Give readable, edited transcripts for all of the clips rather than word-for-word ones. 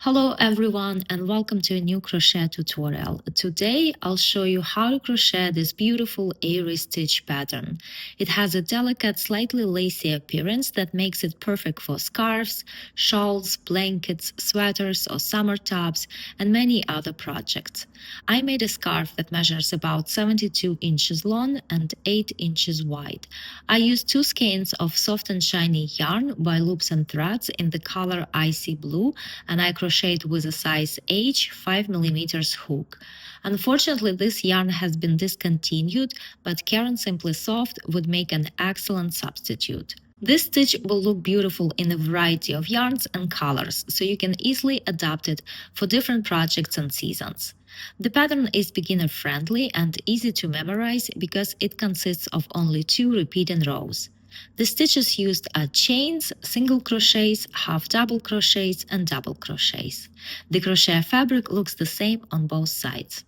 Hello everyone and welcome to a new crochet tutorial. Today I'll show you how to crochet this beautiful airy stitch pattern. It has a delicate, slightly lacy appearance that makes it perfect for scarves, shawls, blankets, sweaters or summer tops and many other projects. I made a scarf that measures about 72 inches long and 8 inches wide. I used 2 skeins of soft and shiny yarn by Loops and Threads in the color Icy Blue, and I crocheted with a size H 5mm hook. Unfortunately, this yarn has been discontinued, but Caron Simply Soft would make an excellent substitute. This stitch will look beautiful in a variety of yarns and colors, so you can easily adapt it for different projects and seasons. The pattern is beginner-friendly and easy to memorize because it consists of only 2 repeating rows. The stitches used are chains, single crochets, half double crochets, and double crochets. The crochet fabric looks the same on both sides.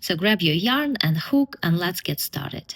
So grab your yarn and hook and let's get started.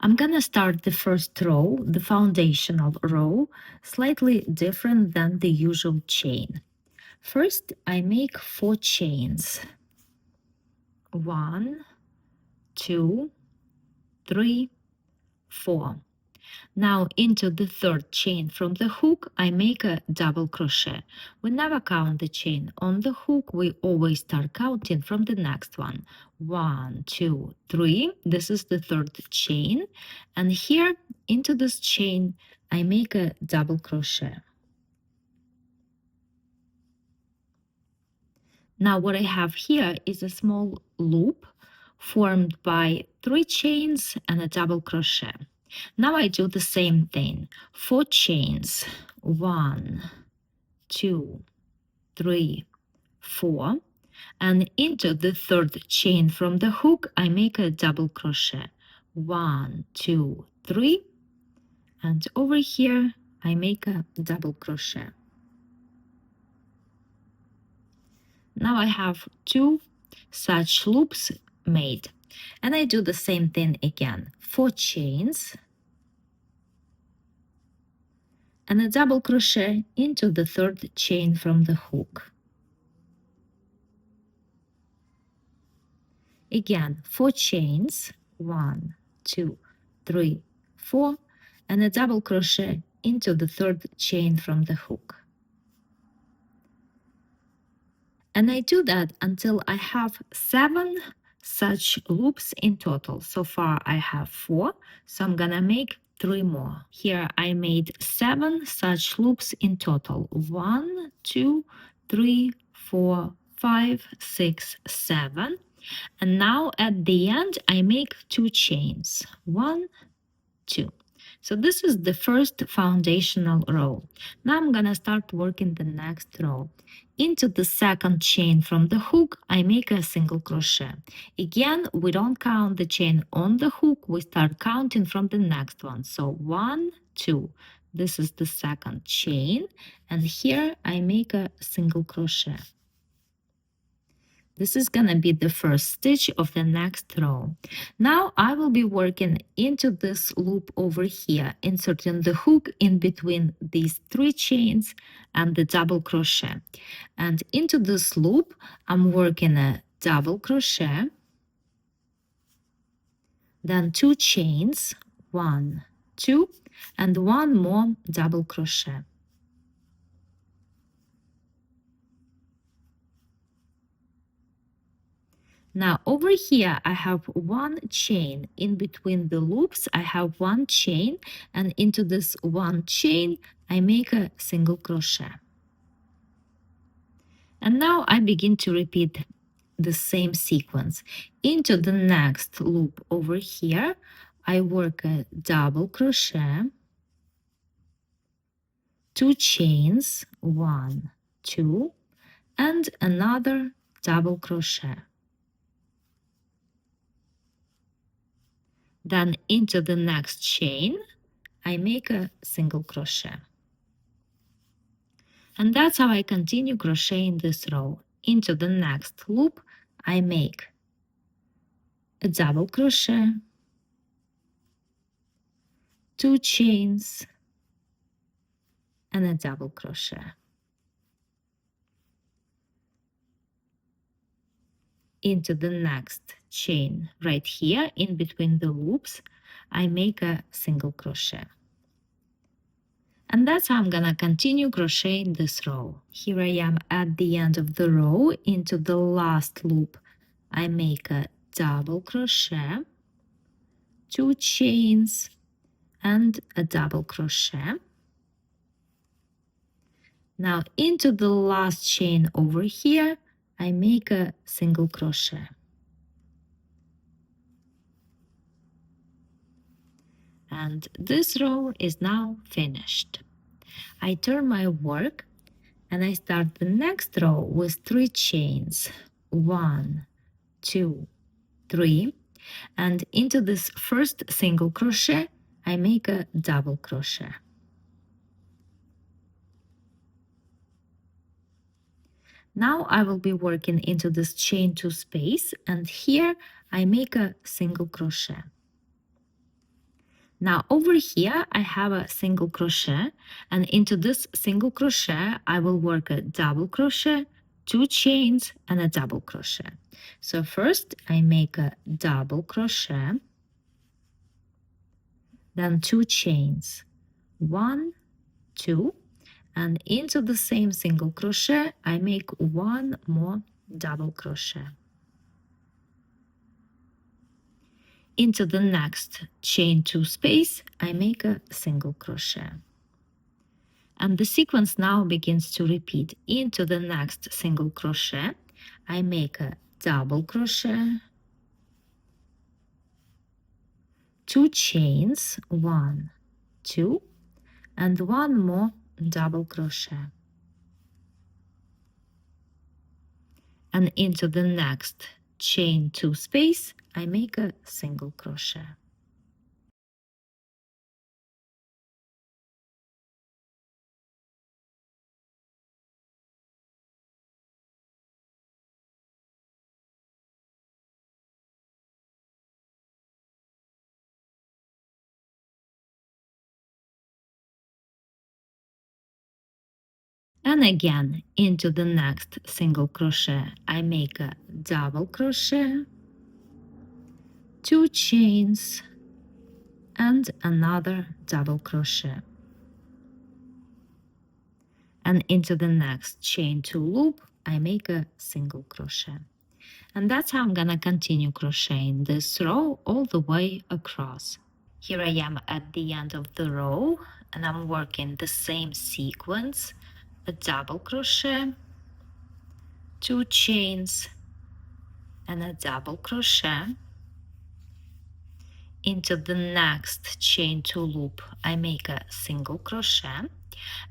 I'm gonna start the first row, the foundational row, slightly different than the usual chain. First, I make 4 chains. 1, 2, 3, 4. Now into the third chain from the hook, I make a double crochet. We never count the chain on the hook, we always start counting from the next one. 1, 2, 3, this is the third chain, and here into this chain, I make a double crochet. Now what I have here is a small loop formed by 3 chains and a double crochet. Now I do the same thing. 4 chains. 1, 2, 3, 4. And into the third chain from the hook, I make a double crochet. 1, 2, 3. And over here, I make a double crochet. Now I have 2 such loops made. And I do the same thing again. 4 chains and a double crochet into the third chain from the hook. Again, 4 chains, 1, 2, 3, 4, and a double crochet into the third chain from the hook. And I do that until I have 7 such loops in total. So far I have 4, so I'm gonna make 3 more. Here I made 7 such loops in total. 1, 2, 3, 4, 5, 6, 7. And now at the end, I make 2 chains. 1, 2. So this is the first foundational row. Now I'm gonna start working the next row. Into the second chain from the hook, I make a single crochet. Again, we don't count the chain on the hook, we start counting from the next one. So 1, 2. This is the second chain, and here I make a single crochet. This is gonna be the first stitch of the next row. Now I will be working into this loop over here, inserting the hook in between these 3 chains and the double crochet. And into this loop, I'm working a double crochet, then 2 chains, 1, 2, and 1 more double crochet. Now over here I have 1 chain in between the loops. I have 1 chain, and into this 1 chain I make a single crochet. And now I begin to repeat the same sequence. Into the next loop over here I work a double crochet, 2 chains, 1, 2, and another double crochet. Then into the next chain, I make a single crochet. And that's how I continue crocheting this row. Into the next loop, I make a double crochet, 2 chains, and a double crochet. into the next chain right here in between the loops, I make a single crochet. And that's how I'm gonna continue crocheting this row. Here I am at the end of the row. Into the last loop, I make a double crochet, 2 chains, and a double crochet. Now into the last chain over here, I make a single crochet. And this row is now finished. I turn my work and I start the next row with 3 chains. 1, 2, 3. And into this first single crochet, I make a double crochet. Now I will be working into this chain 2 space, and here I make a single crochet. Now over here I have a single crochet, and into this single crochet I will work a double crochet, 2 chains, and a double crochet. So first I make a double crochet, then 2 chains, 1, 2, and into the same single crochet I make 1 more double crochet. Into the next chain 2 space I make a single crochet. And the sequence now begins to repeat. Into the next single crochet I make a double crochet, 2 chains, 1, 2, and 1 more double crochet. And into the next chain 2 space I make a single crochet. And again, into the next single crochet I make a double crochet, 2 chains, and another double crochet. And into the next chain 2 loop I make a single crochet. And that's how I'm gonna continue crocheting this row all the way across. Here I am at the end of the row, and I'm working the same sequence: a double crochet, 2 chains, and a double crochet. Into the next chain 2 loop I make a single crochet,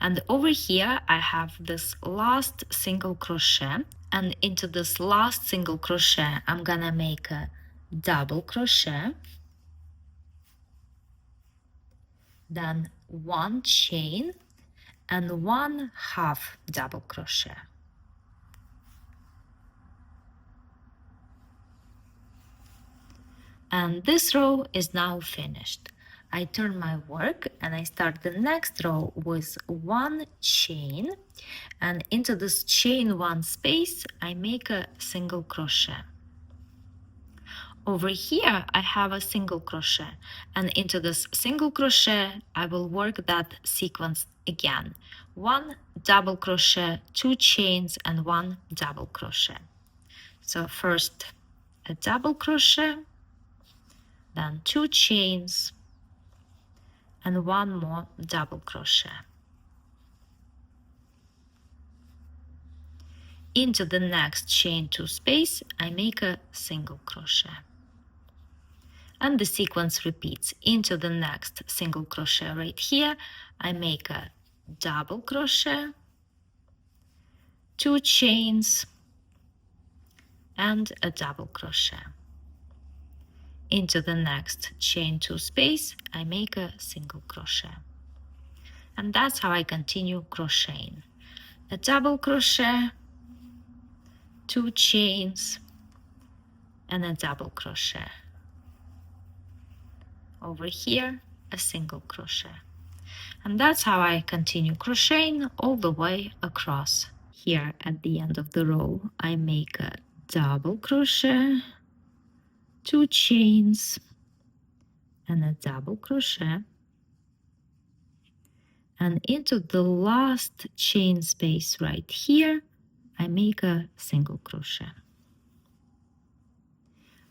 and over here I have this last single crochet, and into this last single crochet I'm gonna make a double crochet, then 1 chain and 1 half double crochet. And this row is now finished. I turn my work and I start the next row with 1 chain, and into this chain 1 space I make a single crochet. Over here I have a single crochet, and into this single crochet I will work that sequence again: 1 double crochet, 2 chains, and 1 double crochet. So first a double crochet, then 2 chains, and 1 more double crochet. Into the next chain 2 space I make a single crochet. And the sequence repeats. Into the next single crochet right here I make a double crochet, 2 chains, and a double crochet. Into the next chain 2 space I make a single crochet. And that's how I continue crocheting: a double crochet, 2 chains, and a double crochet. Over here a single crochet. And that's how I continue crocheting all the way across. Here at the end of the row I make a double crochet, 2 chains, and a double crochet, and into the last chain space right here I make a single crochet.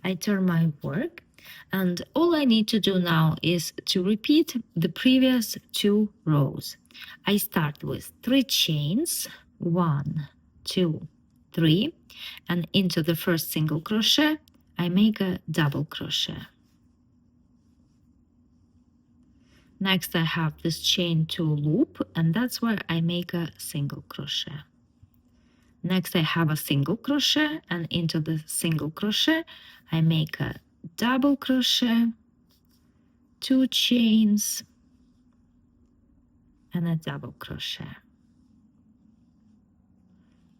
I turn my work, and all I need to do now is to repeat the previous 2 rows. I start with 3 chains, 1, 2, 3, and into the first single crochet I make a double crochet. Next I have this chain 2 loop, and that's where I make a single crochet. Next I have a single crochet, and into the single crochet I make a double crochet, 2 chains, and a double crochet.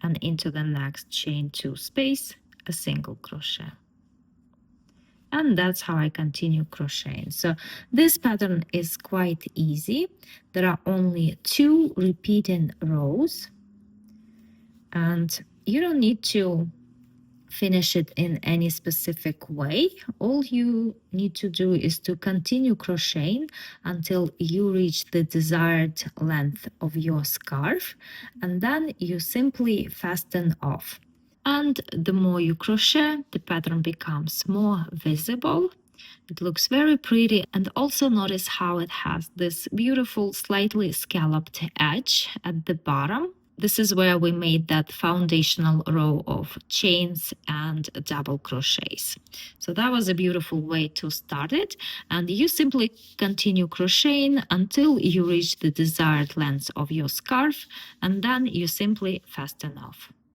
And into the next chain 2 space, a single crochet. And that's how I continue crocheting. So this pattern is quite easy. There are only 2 repeating rows, and you don't need to finish it in any specific way. All you need to do is to continue crocheting until you reach the desired length of your scarf, and then you simply fasten off. And the more you crochet, the pattern becomes more visible. It looks very pretty, and also notice how it has this beautiful slightly scalloped edge at the bottom. This is where we made that foundational row of chains and double crochets. So that was a beautiful way to start it, and you simply continue crocheting until you reach the desired length of your scarf, and then you simply fasten off.